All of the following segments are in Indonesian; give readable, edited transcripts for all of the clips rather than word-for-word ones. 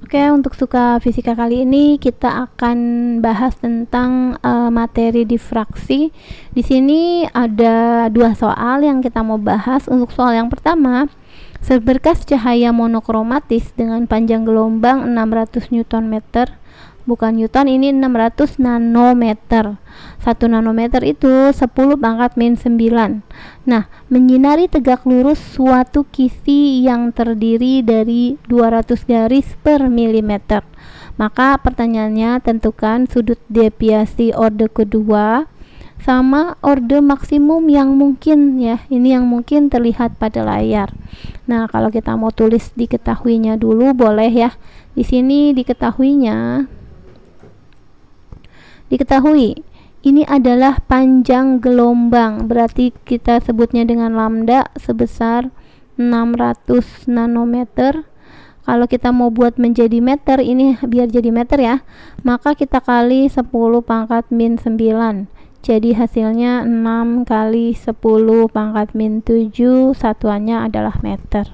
Oke, untuk suka fisika kali ini kita akan bahas tentang materi difraksi. Di sini ada dua soal yang kita mau bahas. Untuk soal yang pertama, seberkas cahaya monokromatis dengan panjang gelombang 600 Nm, bukan Newton, ini 600 nanometer. 1 nanometer itu 10 pangkat min 9. Nah, menyinari tegak lurus suatu kisi yang terdiri dari 200 garis per milimeter. Maka pertanyaannya, tentukan sudut deviasi orde kedua sama orde maksimum yang mungkin ya. Ini yang mungkin terlihat pada layar. Nah, kalau kita mau tulis diketahuinya dulu boleh ya. Di sini diketahui ini adalah panjang gelombang, berarti kita sebutnya dengan lambda sebesar 600 nanometer. Kalau kita mau buat menjadi meter, ini biar jadi meter ya, maka kita kali 10 pangkat min 9. Jadi hasilnya 6 kali 10 pangkat min 7, satuannya adalah meter.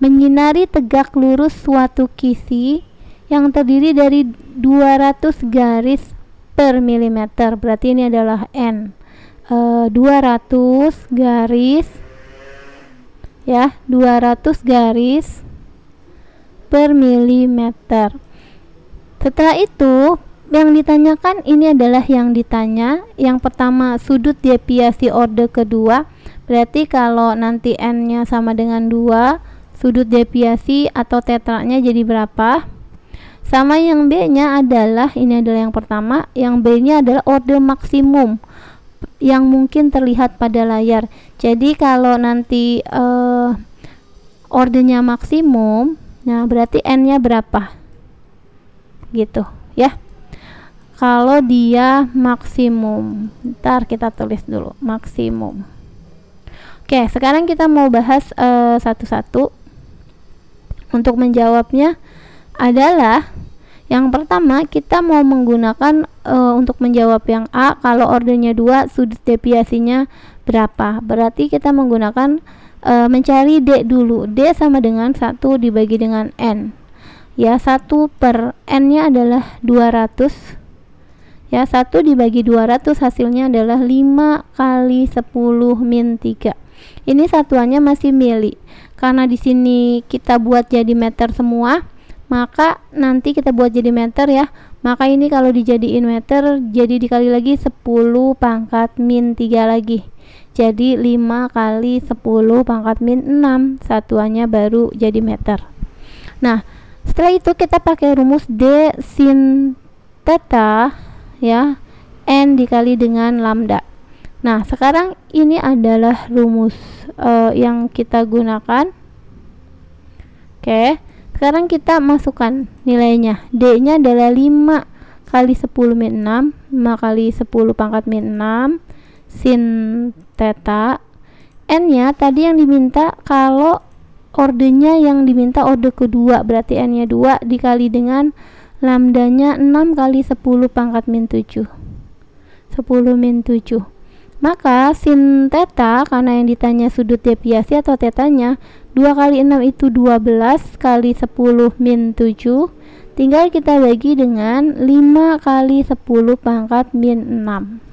Menyinari tegak lurus suatu kisi yang terdiri dari 200 garis per milimeter, berarti ini adalah N. 200 garis ya, 200 garis per milimeter. Setelah itu yang ditanyakan, ini adalah yang ditanya. Yang pertama, sudut deviasi orde kedua, berarti kalau nanti N nya sama dengan 2, sudut deviasi atau tetranya jadi berapa? Sama yang B nya adalah, ini adalah yang pertama, yang B nya adalah orde maksimum yang mungkin terlihat pada layar. Jadi kalau nanti ordenya maksimum, nah berarti N nya berapa gitu ya. Kalau dia maksimum, ntar kita tulis dulu maksimum. Oke, sekarang kita mau bahas satu-satu. Untuk menjawabnya adalah yang pertama, kita mau menggunakan untuk menjawab yang A, kalau ordenya 2, sudut deviasinya berapa? Berarti kita menggunakan mencari D dulu. D sama dengan 1 dibagi dengan N. Ya, 1 per N nya adalah 200. Ya, 1 dibagi 200 hasilnya adalah 5 kali 10 min 3. Ini satuannya masih mili. Karena di sini kita buat jadi meter semua, maka nanti kita buat jadi meter ya. Maka ini kalau dijadiin meter, jadi dikali lagi 10 pangkat min 3 lagi. Jadi 5 kali 10 pangkat min 6, satuannya baru jadi meter. Nah, setelah itu kita pakai rumus D sin theta ya, N dikali dengan lambda. Nah, sekarang ini adalah rumus yang kita gunakan. Oke. Sekarang kita masukkan nilainya. D nya adalah 5 kali 10 min 6, 5 kali 10 pangkat min 6 sin theta. N nya tadi yang diminta, kalau ordenya yang diminta orde kedua, berarti N nya 2 dikali dengan lambdanya 6 kali 10 pangkat min 7, 10 min 7. Maka sin theta, karena yang ditanya sudut deviasi atau tetanya, 2 kali 6 itu 12 kali 10 min 7. Tinggal kita bagi dengan 5 kali 10 pangkat min 6.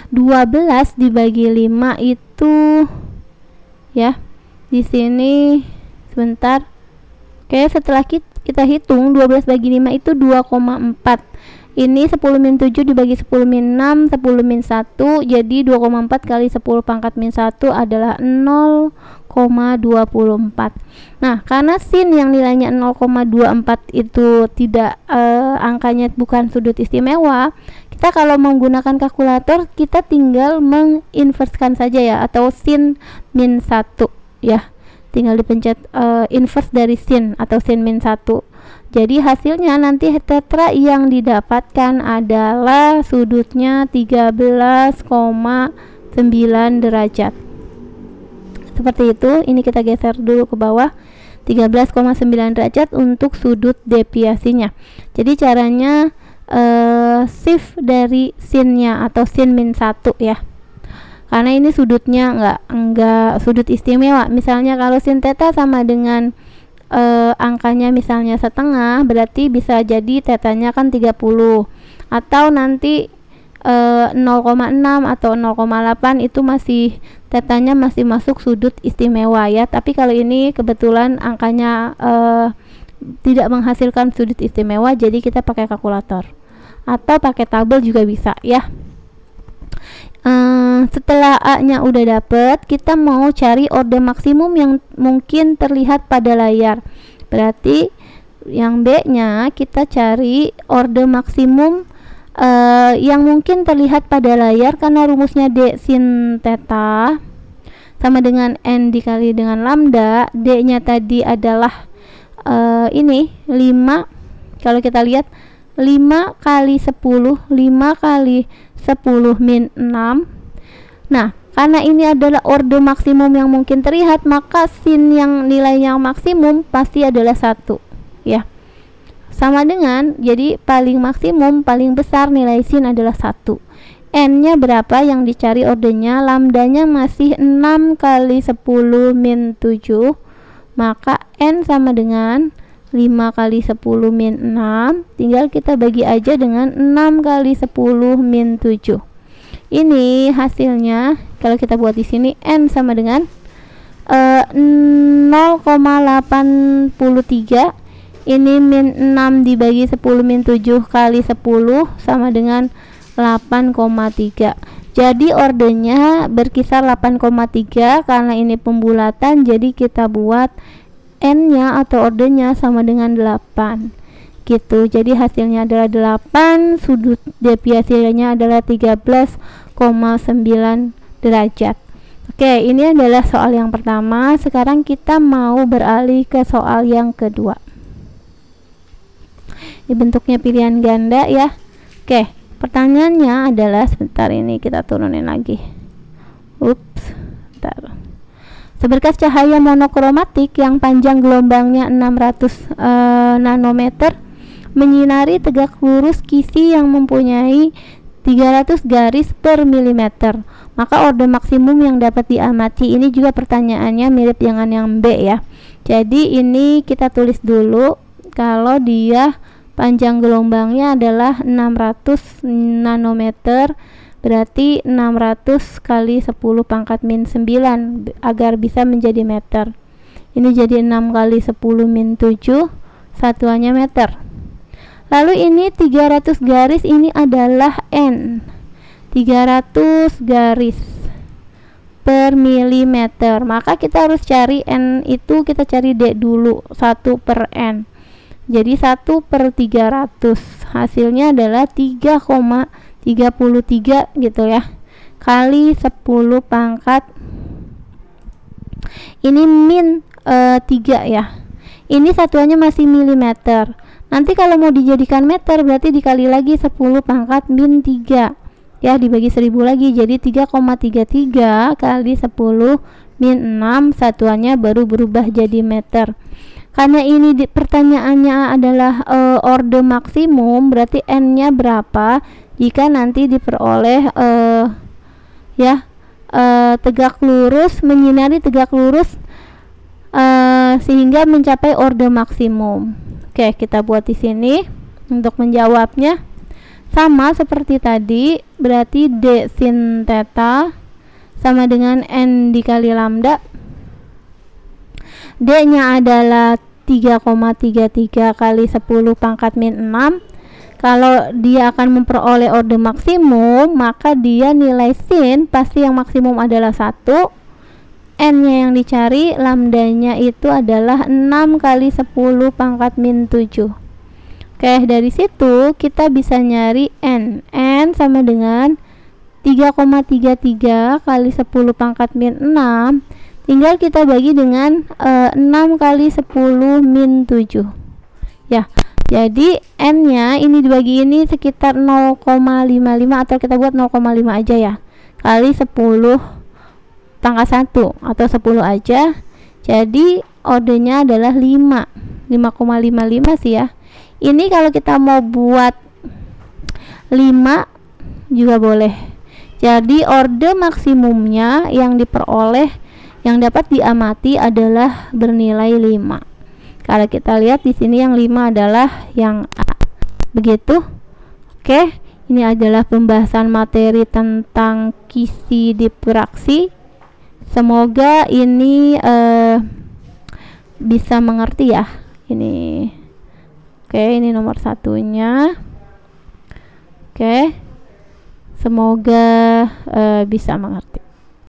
12 dibagi 5 itu ya, di sini sebentar. Oke, setelah kita hitung 12 bagi 5 itu 2,4. Ini 10 min 7 dibagi 10 min 6, 10 min 1, jadi 2,4 kali 10 pangkat min 1 adalah 0,24. Nah, karena sin yang nilainya 0,24 itu tidak angkanya bukan sudut istimewa, kita kalau menggunakan kalkulator kita tinggal menginverskan saja ya, atau sin min 1 ya. Tinggal dipencet inverse dari sin atau sin min 1. Jadi hasilnya nanti tetra yang didapatkan adalah sudutnya 13,9 derajat. Seperti itu. Ini kita geser dulu ke bawah. 13,9 derajat untuk sudut deviasinya. Jadi caranya shift dari sinnya atau sin min 1 ya. Karena ini sudutnya enggak sudut istimewa. Misalnya kalau sin theta sama dengan angkanya misalnya setengah, berarti bisa jadi tetanya kan 30, atau nanti 0,6 atau 0,8 itu masih tetanya masih masuk sudut istimewa ya. Tapi kalau ini kebetulan angkanya tidak menghasilkan sudut istimewa, jadi kita pakai kalkulator atau pakai tabel juga bisa ya. Setelah A-nya udah dapet, kita mau cari orde maksimum yang mungkin terlihat pada layar. Berarti yang B-nya kita cari orde maksimum yang mungkin terlihat pada layar, karena rumusnya D sin theta sama dengan N dikali dengan lambda. D-nya tadi adalah ini 5. Kalau kita lihat 5 kali 10, 5 kali 10 min 6. Nah, karena ini adalah orde maksimum yang mungkin terlihat, maka sin yang nilainya maksimum pasti adalah 1 ya. Sama dengan, jadi paling maksimum, paling besar nilai sin adalah 1. N-nya berapa yang dicari ordenya? Lambdanya masih 6 kali 10 min 7, maka N sama dengan 5 kali 10 min 6, tinggal kita bagi aja dengan 6 kali 10 min 7. Ini hasilnya kalau kita buat di sini, N sama dengan 0,83. Ini min 6 dibagi 10 min 7 kali 10 sama dengan 8,3. Jadi ordenya berkisar 8,3. Karena ini pembulatan, jadi kita buat N-nya atau ordenya sama dengan 8 gitu. Jadi hasilnya adalah 8, sudut deviasinya adalah 13,9 derajat. Oke, ini adalah soal yang pertama. Sekarang kita mau beralih ke soal yang kedua. Ini bentuknya pilihan ganda ya. Oke, pertanyaannya adalah, sebentar ini kita turunin lagi. Bentar. Seberkas cahaya monokromatik yang panjang gelombangnya 600 nanometer menyinari tegak lurus kisi yang mempunyai 300 garis per milimeter. Maka orde maksimum yang dapat diamati. Ini juga pertanyaannya mirip dengan yang B ya. Jadi ini kita tulis dulu, kalau dia panjang gelombangnya adalah 600 nanometer, berarti 600 kali 10 pangkat min 9 agar bisa menjadi meter. Ini jadi 6 kali 10 min 7, satuannya meter. Lalu ini 300 garis, ini adalah N. 300 garis per milimeter. Maka kita harus cari N itu, kita cari D dulu, 1 per N. Jadi 1 per 300, hasilnya adalah 3,33 gitu ya, kali 10 pangkat, ini min 3 ya. Ini satuannya masih milimeter. Nanti kalau mau dijadikan meter berarti dikali lagi 10 pangkat min 3 ya, dibagi 1000 lagi, jadi 3,33 kali 10 min 6, satuannya baru berubah jadi meter. Karena ini pertanyaannya adalah orde maksimum, berarti N-nya berapa jika nanti diperoleh tegak lurus, menyinari tegak lurus sehingga mencapai orde maksimum. Oke, kita buat di sini untuk menjawabnya. Sama seperti tadi, berarti D sin theta sama dengan N dikali lambda. D-nya adalah 3,33 kali 10 pangkat min 6. Kalau dia akan memperoleh orde maksimum, maka dia nilai sin pasti yang maksimum adalah 1. N-nya yang dicari, lambdanya itu adalah 6 kali 10 pangkat min 7. Oke, dari situ kita bisa nyari N. N sama dengan 3,33 kali 10 pangkat min 6. Tinggal kita bagi dengan 6 kali 10 min 7 ya. Jadi N-nya ini dibagi ini sekitar 0,55, atau kita buat 0,5 aja ya, kali 10 pangkat 1 atau 10 aja. Jadi ordenya adalah 5,55 sih ya. Ini kalau kita mau buat 5 juga boleh. Jadi orde maksimumnya yang diperoleh, yang dapat diamati adalah bernilai 5. Kalau kita lihat di sini yang 5 adalah yang A. Begitu. Oke, ini adalah pembahasan materi tentang kisi difraksi. Semoga ini bisa mengerti ya. Ini oke, ini nomor satunya. Oke, semoga bisa mengerti.